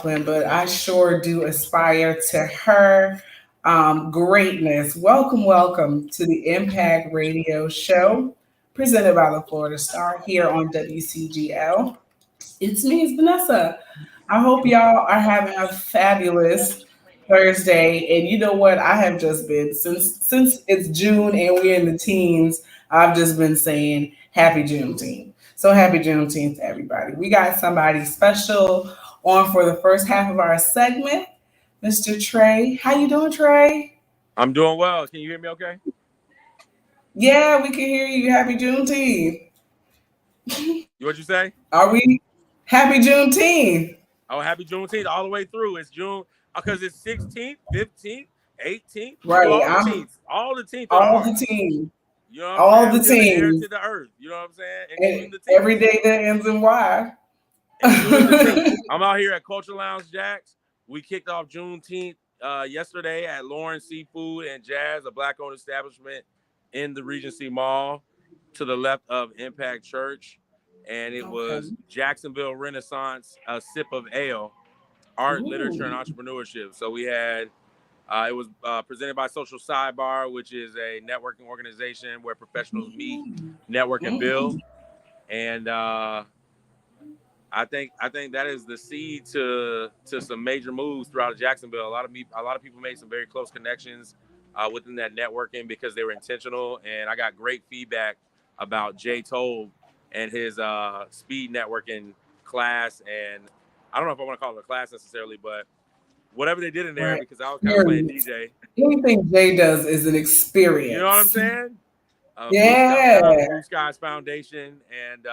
but I sure do aspire to her greatness. Welcome to the Impact Radio Show presented by the Florida Star here on WCGL. It's me, it's Vanessa. I hope y'all are having a fabulous Thursday. And you know what? I have just been since it's June and we're in the teens. I've just been saying Happy Juneteenth. So happy Juneteenth to everybody. We got somebody special on for the first half of our segment, Mr. Trey. How you doing, Trey? I'm doing well. Can you hear me okay? Yeah, we can hear you. Happy Juneteenth. What'd you say? Are we happy Juneteenth? Oh, happy Juneteenth all the way through. It's June because it's 16th, 15th, 18th. You do Right. all the I'm teams. All the teams of the all the month. team. You know what I'm All saying? the Until the air teams. to the earth. You know what I'm saying? And Including the teams. every day that ends in Y. Including the teams. I'm out here at Culture Lounge Jacks. We kicked off Juneteenth yesterday at Lauren Seafood and Jazz, a Black-owned establishment in the Regency Mall to the left of Impact Church. And it was Jacksonville Renaissance, a sip of ale, art, literature, and entrepreneurship. So we had, it was presented by Social Sidebar, which is a networking organization where professionals meet, network, and build. And I think that is the seed to some major moves throughout Jacksonville. A lot of people made some very close connections within that networking because they were intentional. And I got great feedback about Jay Toll and his speed networking class. And I don't know if I want to call it a class necessarily, but whatever they did in there, because I was kind of playing DJ. Anything Jay does is an experience. You know what I'm saying? Yeah. Blue Skies Foundation. And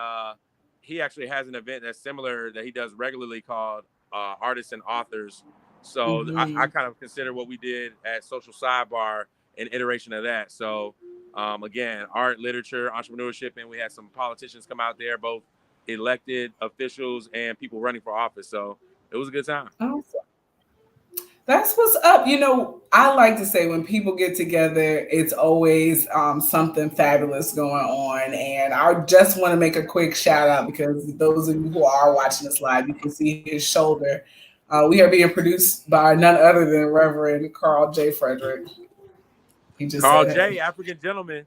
he actually has an event that's similar that he does regularly called Artists and Authors. So I kind of consider what we did at Social Sidebar an iteration of that. So again, art, literature, entrepreneurship, and we had some politicians come out there, both elected officials and people running for office. So it was a good time. Awesome. That's what's up. You know, I like to say when people get together, it's always something fabulous going on. And I just want to make a quick shout out because those of you who are watching this live, you can see his shoulder. We are being produced by none other than Reverend Carl J. Frederick. He just Carl J., African gentleman.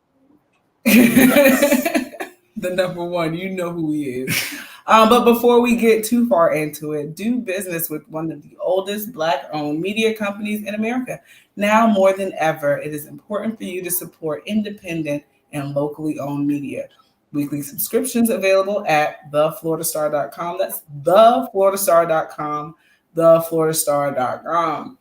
The number one, you know who he is. But before we get too far into it, do business with one of the oldest Black-owned media companies in America. Now more than ever, it is important for you to support independent and locally owned media. Weekly subscriptions available at thefloridastar.com. That's thefloridastar.com, thefloridastar.com.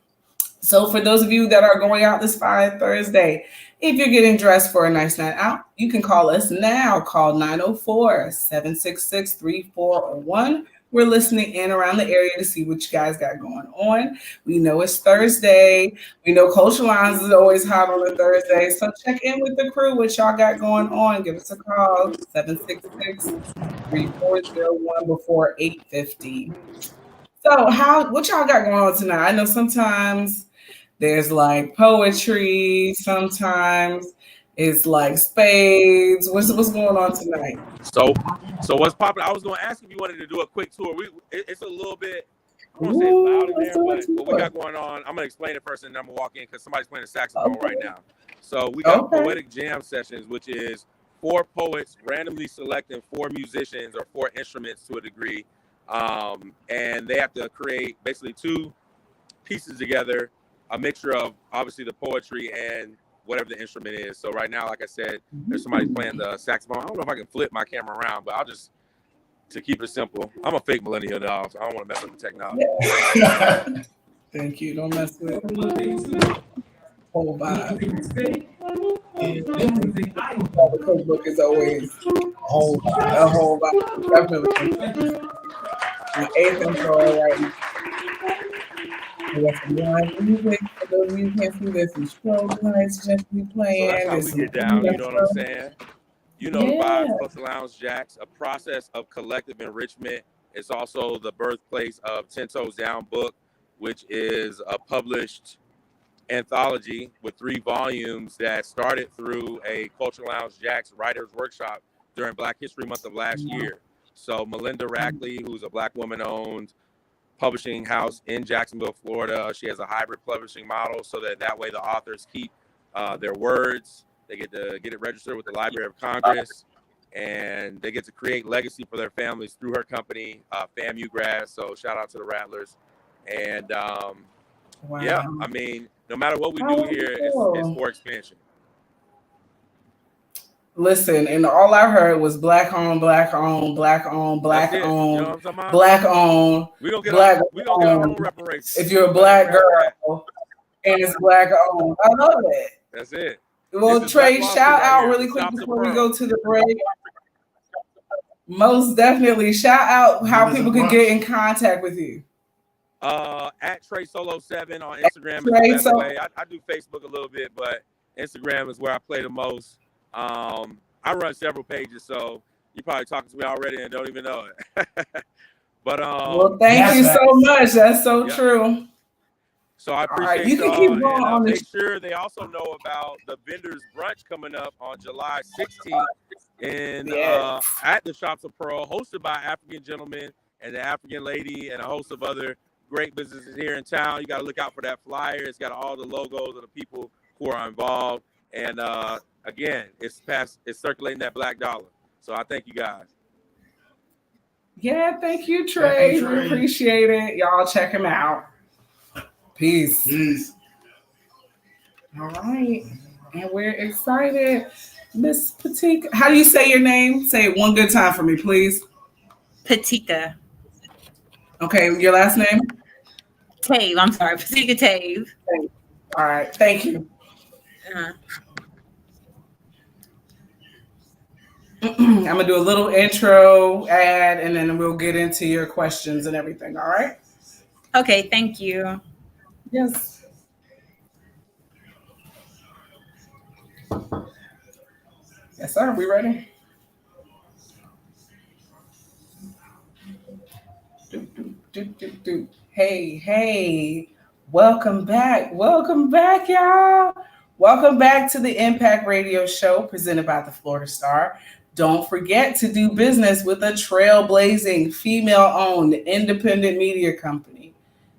So for those of you that are going out this fine Thursday, if you're getting dressed for a nice night out, you can call us now. Call 904-766-3401. We're listening in around the area to see what you guys got going on. We know it's Thursday. We know Culture Lines is always hot on a Thursday. So check in with the crew, what y'all got going on. Give us a call, 766-3401 before 8:50. So what y'all got going on tonight? I know sometimes there's like poetry, sometimes it's like spades. What's going on tonight? So what's popular? I was going to ask if you wanted to do a quick tour. It's a little bit, I don't want to say loud in there, but what we got going on, I'm going to explain it first and then I'm going to walk in because somebody's playing a saxophone right now. So we got poetic jam sessions, which is 4 poets randomly selecting 4 musicians or 4 instruments to a degree. And they have to create basically 2 pieces together, a mixture of obviously the poetry and whatever the instrument is. So right now, like I said, there's somebody playing the saxophone. I don't know if I can flip my camera around, but I'll just, to keep it simple, I'm a fake millennial dog, so I don't want to mess with the technology. Thank you. Don't mess with it. Whole vibe. The cookbook is always a whole vibe. Definitely. My 8th intro right now. We got some live music. For those of you who can't see this, some strobe lights just be playing. So that's how we get down, you know what I'm saying? You know the vibe, Culture Lounge Jacks, a process of collective enrichment. It's also the birthplace of 10 Toes Down book, which is a published anthology with 3 volumes that started through a Culture Lounge Jacks writers workshop during Black History Month of last year. So Melinda Rackley, who's a Black woman-owned publishing house in Jacksonville, Florida. She has a hybrid publishing model so that way the authors keep their words. They get to get it registered with the Library of Congress, and they get to create legacy for their families through her company, FAMU Grad. So shout out to the Rattlers. And yeah, I mean, no matter what we do here, it's for expansion. Listen, and all I heard was black owned, black owned, black owned, black owned, you know what I'm talking about? black owned. We gonna get black we gonna get our own reparations. If you're a black girl and it's black owned, I love it. That's it. Well, Trey, shout out really quick before we go to the break. Most definitely, shout out how people can get in contact with you. At Trey Solo 7 on Instagram is the best way. I do Facebook a little bit, but Instagram is where I play the most. I run several pages, so you're probably talking to me already and don't even know it. But well, thank you so much. That's so true. So I appreciate you can keep going on make sure they also know about the vendors brunch coming up on July 16th in at the Shops of Pearl, hosted by African gentlemen and the African lady and a host of other great businesses here in town. You got to look out for that flyer. It's got all the logos of the people who are involved. And again, it's circulating that black dollar. So I thank you guys. Yeah, thank you, Trey. We appreciate it. Y'all check him out. Peace. All right. And we're excited. Miss PeTika. How do you say your name? Say it one good time for me, please. PeTika. Okay, your last name? Tave. I'm sorry. PeTika Tave. All right. Thank you. I'm going to do a little intro ad, and then we'll get into your questions and everything. All right? Okay. Thank you. Yes. Yes, sir. We ready? Hey. Welcome back, y'all. Welcome back to the Impact Radio Show presented by the Florida Star. Don't forget to do business with a trailblazing, female-owned, independent media company.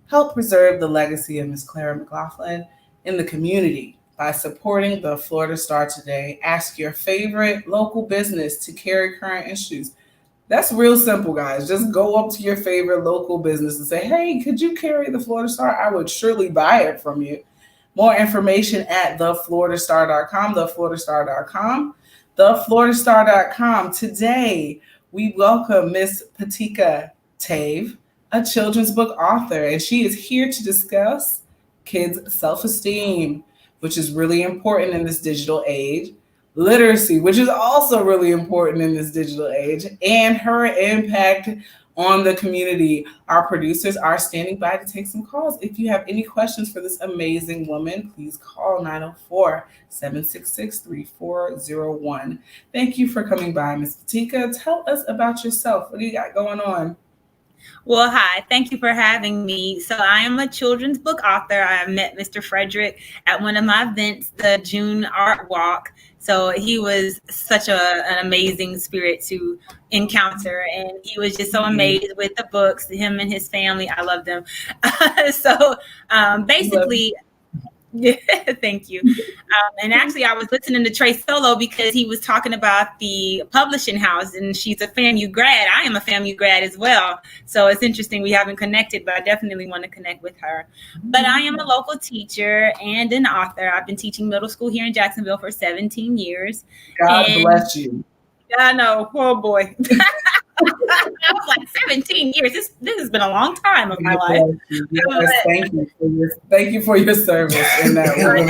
Help preserve the legacy of Ms. Clara McLaughlin in the community by supporting the Florida Star today. Ask your favorite local business to carry current issues. That's real simple, guys. Just go up to your favorite local business and say, hey, could you carry the Florida Star? I would surely buy it from you. More information at thefloridastar.com, thefloridastar.com, thefloridastar.com. Today, we welcome Miss PeTika Tave, a children's book author, and she is here to discuss kids' self-esteem, which is really important in this digital age, literacy, which is also really important in this digital age, and her impact on the community. Our producers are standing by to take some calls. If you have any questions for this amazing woman, please call 904-766-3401. Thank you for coming by, Ms. PeTika. Tell us about yourself. What do you got going on? Well, hi. Thank you for having me. So I am a children's book author. I met Mr. Frederick at one of my events, the June Art Walk. So he was such an amazing spirit to encounter. And he was just so amazed with the books, him and his family. I love them. Basically... Yeah, thank you. And actually, I was listening to Trey Solo because he was talking about the publishing house, and she's a FAMU grad. I am a FAMU grad as well. So it's interesting we haven't connected, but I definitely want to connect with her. But I am a local teacher and an author. I've been teaching middle school here in Jacksonville for 17 years. God bless you. I know. Oh, boy. I was like 17 years. This has been a long time of my life. Yes, thank you for your service in that way.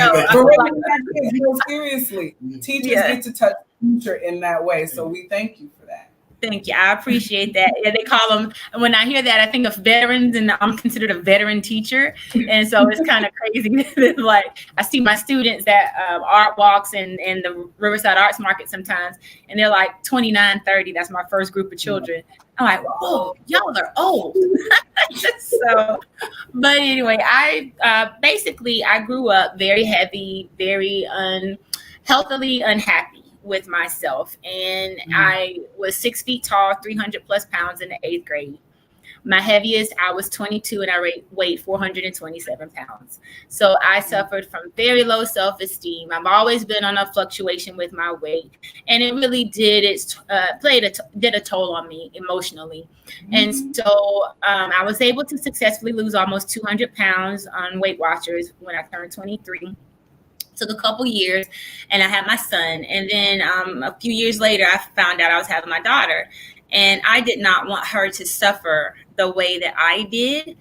Seriously, teachers get to touch the future in that way. So we thank you for that. Thank you. I appreciate that. Yeah, they call them, when I hear that, I think of veterans, and I'm considered a veteran teacher. And so it's kind of crazy. Like, I see my students at art walks and the Riverside Arts Market sometimes, and they're like 29, 30. That's my first group of children. I'm like, whoa, y'all are old. But anyway, I grew up very heavy, very healthily unhappy with myself. And I was 6 feet tall, 300 plus pounds in the 8th grade. My heaviest, I was 22 and I weighed 427 pounds. So I suffered from very low self-esteem. I've always been on a fluctuation with my weight, and it really did did a toll on me emotionally. And so I was able to successfully lose almost 200 pounds on Weight Watchers when I turned 23. Took a couple years, and I had my son. And then a few years later, I found out I was having my daughter. And I did not want her to suffer the way that I did,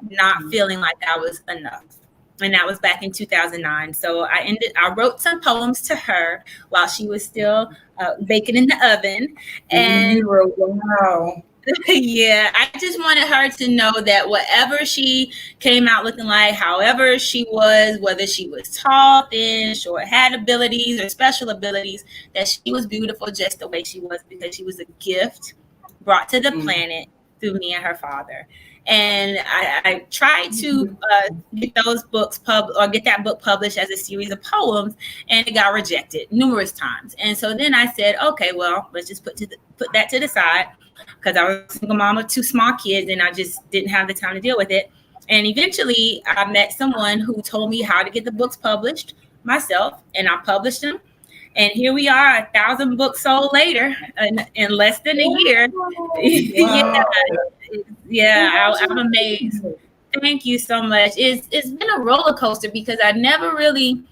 not feeling like I was enough. And that was back in 2009. So I wrote some poems to her while she was still baking in the oven. And you wrote, wow. Yeah, I just wanted her to know that whatever she came out looking like, however she was, whether she was tall, thin, short, had abilities or special abilities, that she was beautiful just the way she was, because she was a gift brought to the planet through me and her father. And I tried to get those books get that book published as a series of poems, and it got rejected numerous times. And so then I said, okay, well, let's just put that to the side, because I was a single mom of 2 small kids and I just didn't have the time to deal with it. And eventually I met someone who told me how to get the books published myself, and I published them. And here we are, 1,000 books sold later in less than a year. Wow. I'm amazed. Thank you so much. It's been a roller coaster because I never really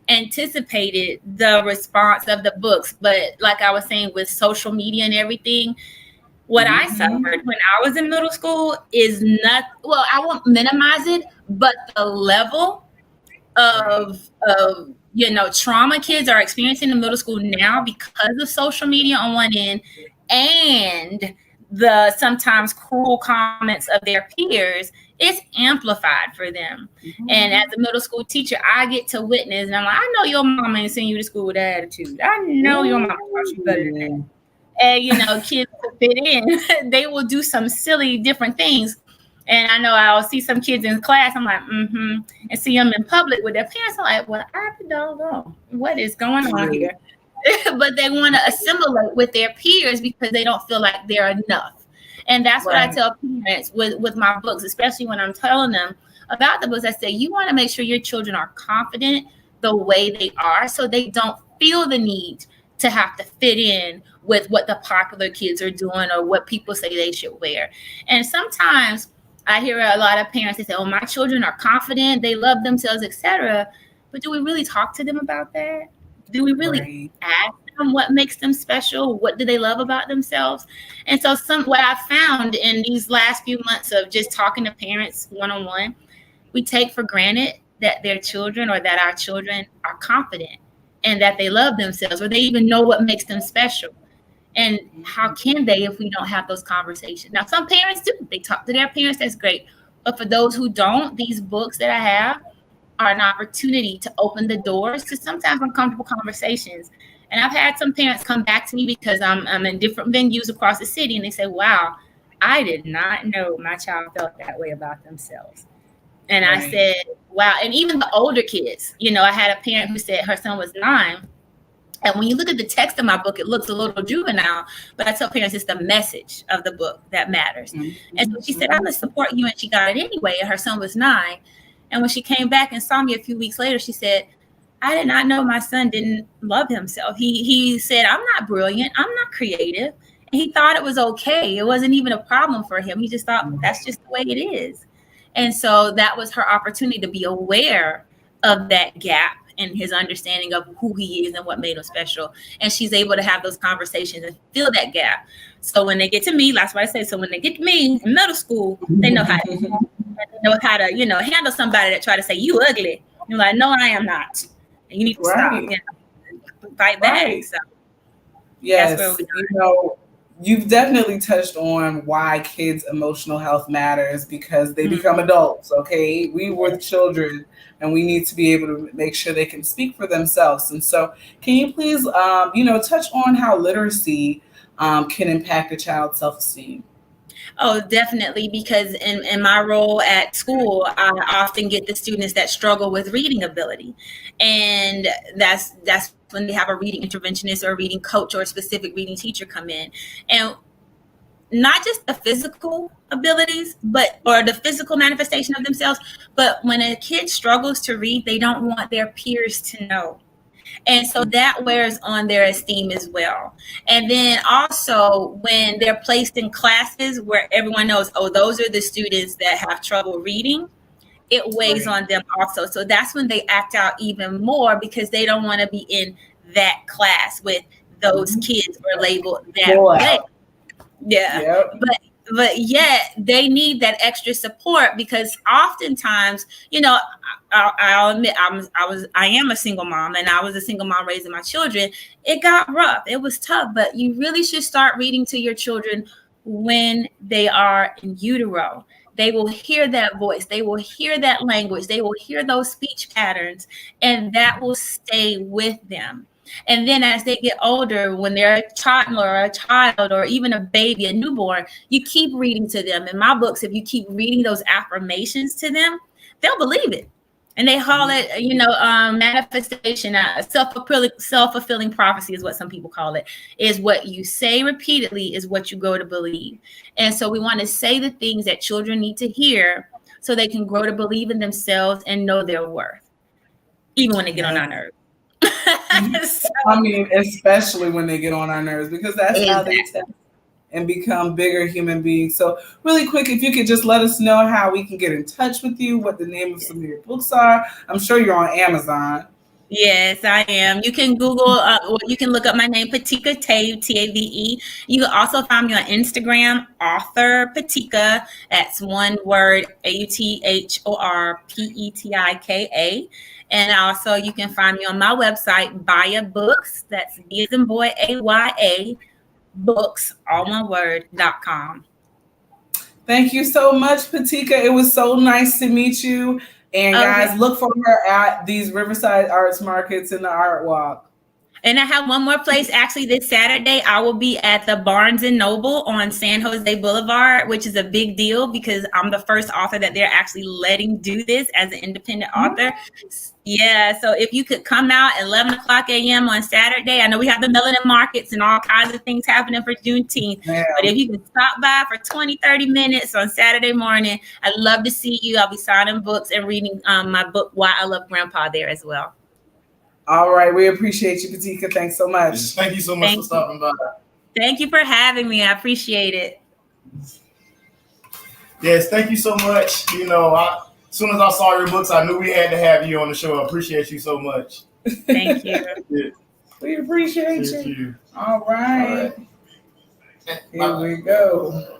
anticipated the response of the books. But like I was saying, with social media and everything, what I suffered when I was in middle school is not, well, I won't minimize it, but the level of trauma kids are experiencing in middle school now because of social media on one end, and the sometimes cruel comments of their peers, it's amplified for them. And as a middle school teacher, I get to witness, and I'm like, I know your mama ain't sending you to school with that attitude. I know your mama taught you better than that. And kids to fit in, they will do some silly different things. And I know I'll see some kids in class, I'm like, and see them in public with their parents. I'm like, well, I don't know what is going on here. But they want to assimilate with their peers because they don't feel like they're enough. And that's what I tell parents with my books, especially when I'm telling them about the books. I say, you want to make sure your children are confident the way they are, so they don't feel the need to have to fit in with what the popular kids are doing or what people say they should wear. And sometimes I hear a lot of parents, they say, oh, my children are confident, they love themselves, etc. But do we really talk to them about that? Do we really ask them what makes them special? What do they love about themselves? And so what I found in these last few months of just talking to parents one-on-one, we take for granted that their children or that our children are confident and that they love themselves, or they even know what makes them special. And how can they if we don't have those conversations? Now, some parents do. They talk to their parents. That's great. But for those who don't, these books that I have are an opportunity to open the doors to sometimes uncomfortable conversations. And I've had some parents come back to me because I'm in different venues across the city, and they say, wow, I did not know my child felt that way about themselves. And I said, wow. And even the older kids, I had a parent who said her son was 9. And when you look at the text of my book, it looks a little juvenile, but I tell parents it's the message of the book that matters. And so she said, I'm going to support you. And she got it anyway. And her son was 9. And when she came back and saw me a few weeks later, she said, I did not know my son didn't love himself. He said, I'm not brilliant. I'm not creative. And he thought it was okay. It wasn't even a problem for him. He just thought that's just the way it is. And so that was her opportunity to be aware of that gap in his understanding of who he is and what made him special. And she's able to have those conversations and fill that gap. So when they get to me, that's what I say. So when they get to me in middle school, they know how to, handle somebody that try to say you ugly. You're like, no, I am not. And you need to stop. Fight back. So yes, you've definitely touched on why kids' emotional health matters, because they become adults. Okay, we were children, and we need to be able to make sure they can speak for themselves. And so, can you please, touch on how literacy can impact a child's self-esteem? Oh, definitely. Because in my role at school, I often get the students that struggle with reading ability. And that's when they have a reading interventionist or a reading coach or a specific reading teacher come in. And not just the physical abilities, or the physical manifestation of themselves, but when a kid struggles to read, they don't want their peers to know. And so that wears on their esteem as well. And then also when they're placed in classes where everyone knows, oh, those are the students that have trouble reading, it weighs on them also. So that's when they act out even more because they don't want to be in that class with those kids or labeled that way. Yeah. Yep. But yet they need that extra support because oftentimes, I'll admit I am a single mom, and I was a single mom raising my children. It got rough. It was tough, but you really should start reading to your children when they are in utero. They will hear that voice. They will hear that language. They will hear those speech patterns, and that will stay with them. And then as they get older, when they're a child or even a baby, a newborn, you keep reading to them. In my books, if you keep reading those affirmations to them, they'll believe it. And they call it, manifestation, self-fulfilling prophecy is what some people call it, is what you say repeatedly is what you grow to believe. And so we want to say the things that children need to hear so they can grow to believe in themselves and know their worth, even when they get on our nerves. I mean, especially when they get on our nerves, because that's how they test and become bigger human beings. So really quick, if you could just let us know how we can get in touch with you, what the name of some of your books are. I'm sure you're on Amazon. Yes, I am. You can Google, you can look up my name, PeTika, Tave, Tave. You can also find me on Instagram, author PeTika. That's one word, AUTHORPETIKA. And also you can find me on my website, Baya Books. That's B as in boy, AYA, books, all one word.com. Thank you so much, PeTika. It was so nice to meet you. And guys, look for her at these Riverside Arts Markets in the Art Walk. And I have one more place. Actually, this Saturday, I will be at the Barnes & Noble on San Jose Boulevard, which is a big deal because I'm the first author that they're actually letting do this as an independent author. Yeah, so if you could come out at 11 o'clock a.m. on Saturday, I know we have the melanin markets and all kinds of things happening for Juneteenth, but if you can stop by for 20, 30 minutes on Saturday morning, I'd love to see you. I'll be signing books and reading my book, Why I Love Grandpa, there as well. All right. We appreciate you, PeTika. Thanks so much. Thank you so much for stopping by. Thank you for having me. I appreciate it. Yes, thank you so much. As soon as I saw your books, I knew we had to have you on the show. I appreciate you so much. Thank you. Yeah. We appreciate you. All right. Here we go.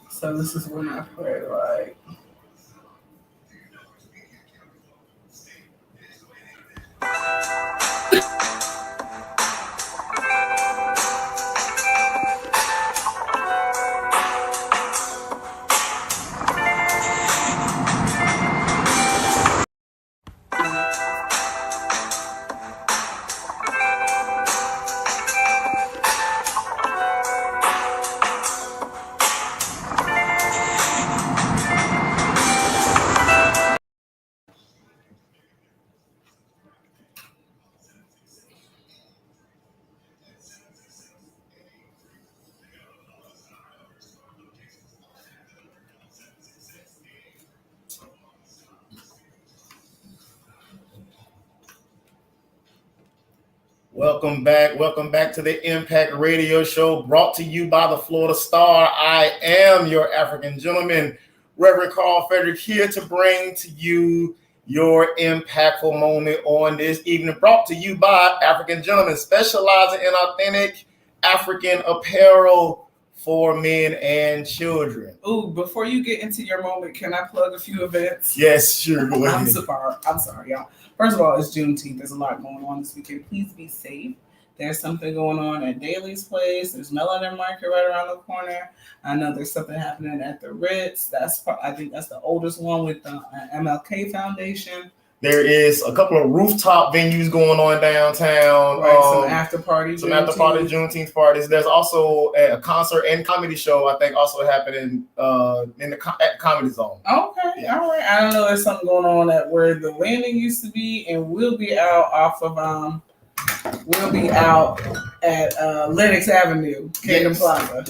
So this is when I pray, like. Welcome back to the Impact Radio Show, brought to you by the Florida Star. I am your African gentleman, Reverend Carl Frederick, here to bring to you your impactful moment on this evening, brought to you by African gentlemen specializing in authentic African apparel for men and children. Ooh, before you get into your moment, can I plug a few events? Yes, sure. Go ahead. I'm sorry, y'all. First of all, it's Juneteenth. There's a lot going on this weekend. Please be safe. There's something going on at Daly's Place. There's Melanin Market right around the corner. I know there's something happening at the Ritz. I think that's the oldest one with the MLK Foundation. There is a couple of rooftop venues going on downtown. Right, some after parties. Juneteenth parties. There's also a concert and comedy show, I think, also happening at Comedy Zone. Okay, yeah. All right. I don't know. There's something going on at where the landing used to be, and we'll be out at Lenox Avenue, Kingdom Plaza.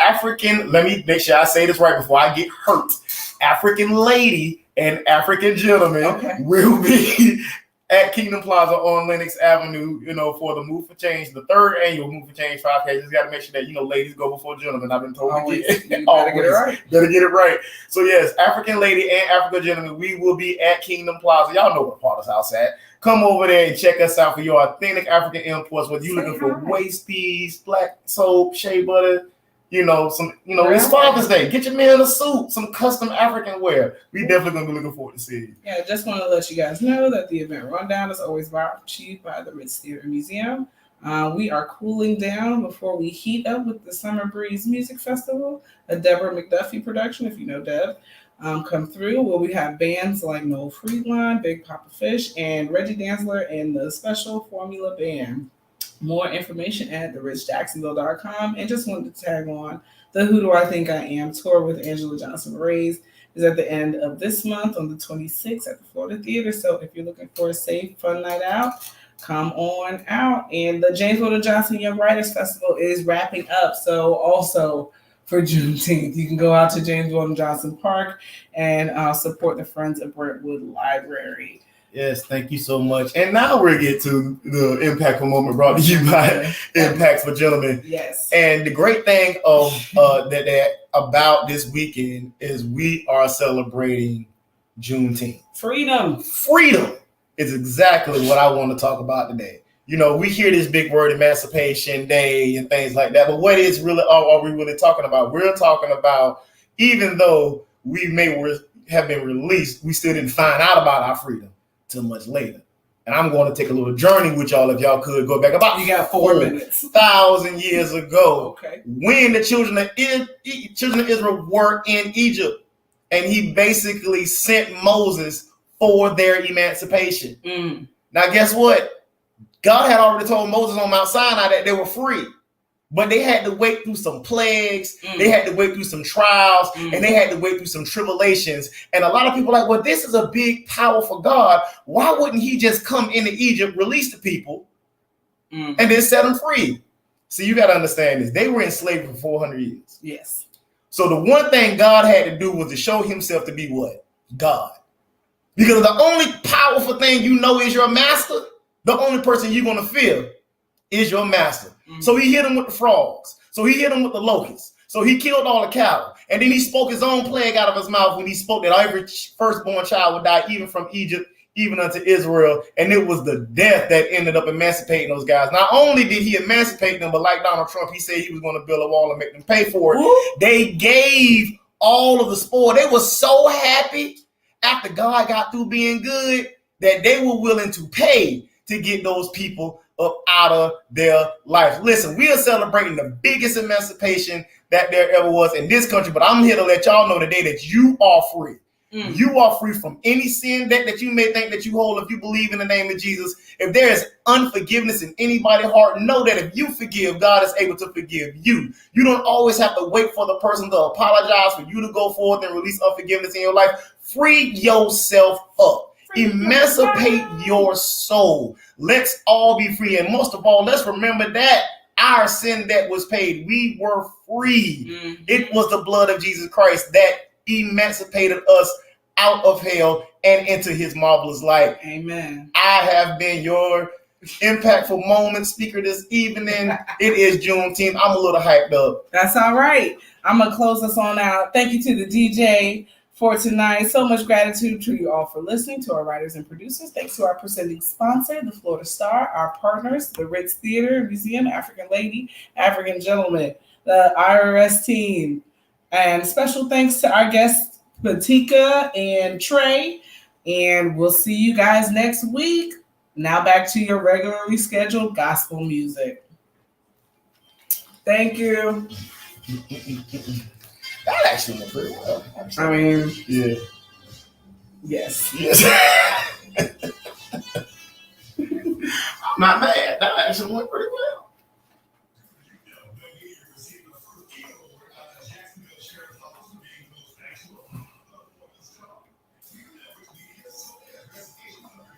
African, let me make sure I say this right before I get hurt. African lady and African gentleman will be at Kingdom Plaza on Lenox Avenue, for the Move for Change, the third annual Move for Change 5K. Just got to make sure that, ladies go before gentlemen. I've been told Always. to You better get it right. Better get it right. So, yes, African lady and African gentleman, we will be at Kingdom Plaza. Y'all know where Potter's House at. Come over there and check us out for your authentic African imports, whether you're looking for waist beads, black soap, shea butter, it's Father's Day. Get your man a suit, some custom African wear. We definitely gonna be looking forward to seeing you. Yeah, just want to let you guys know that the event rundown is always brought to you by the Ritz Theater Museum. We are cooling down before we heat up with the Summer Breeze Music Festival, a Deborah McDuffie production, if you know Deb. Come through where we have bands like Noel Freeline, Big Papa Fish, and Reggie Danzler and the Special Formula Band. More information at therichjacksonville.com. And just wanted to tag on the Who Do I Think I Am tour with Angela Johnson Rays is at the end of this month on the 26th at the Florida Theater. So if you're looking for a safe, fun night out, come on out. And the James Weldon Johnson Young Writers Festival is wrapping up. So also for Juneteenth, you can go out to James Weldon Johnson Park and support the Friends of Brentwood Library. Yes, thank you so much. And now we're getting to the Impactful Moment brought to you by Impacts for Gentlemen. Yes. And the great thing of that about this weekend is we are celebrating Juneteenth. Freedom is exactly what I want to talk about today. We hear this big word, Emancipation Day and things like that, but what is really are we really talking about? We're talking about, even though we may have been released, we still didn't find out about our freedom till much later. And I'm going to take a little journey with y'all, if y'all could go back about 4 minutes, 1,000 years ago, okay, when the children of Israel were in Egypt, and he basically sent Moses for their emancipation. Now, guess what? God had already told Moses on Mount Sinai that they were free, but they had to wait through some plagues, they had to wait through some trials, and they had to wait through some tribulations. And a lot of people are like, well, this is a big, powerful God. Why wouldn't he just come into Egypt, release the people, and then set them free? See, you got to understand this. They were in slavery for 400 years. Yes. So the one thing God had to do was to show himself to be what? God. Because the only powerful thing is your master. The only person you're going to fear is your master. So he hit him with the frogs. So he hit him with the locusts. So he killed all the cattle. And then he spoke his own plague out of his mouth when he spoke that every firstborn child would die, even from Egypt, even unto Israel. And it was the death that ended up emancipating those guys. Not only did he emancipate them, but like Donald Trump, he said he was going to build a wall and make them pay for it. Woo! They gave all of the spoil. They were so happy after God got through being good that they were willing to pay to get those people up out of their life. Listen, we are celebrating the biggest emancipation that there ever was in this country, but I'm here to let y'all know today that you are free. You are free from any sin that you may think that you hold if you believe in the name of Jesus. If there is unforgiveness in anybody's heart, know that if you forgive, God is able to forgive you. You don't always have to wait for the person to apologize for you to go forth and release unforgiveness in your life. Free yourself up. Emancipate your soul. Let's all be free. And most of all, let's remember that our sin debt was paid. We were free. It was the blood of Jesus Christ that emancipated us out of hell and into his marvelous light. Amen. I have been your impactful moment speaker this evening. It is Juneteenth. I'm a little hyped up. That's all right. I'm going to close us on out. Thank you to the DJ for tonight. So much gratitude to you all for listening, to our writers and producers. Thanks to our presenting sponsor, the Florida Star, our partners, the Ritz Theater Museum, African Lady, African Gentleman, the IRS team, and special thanks to our guests, PeTika and Trey. And we'll see you guys next week. Now back to your regularly scheduled gospel music. Thank you. That actually went pretty well. I mean, yeah. Yes. I'm not mad. That actually went pretty well.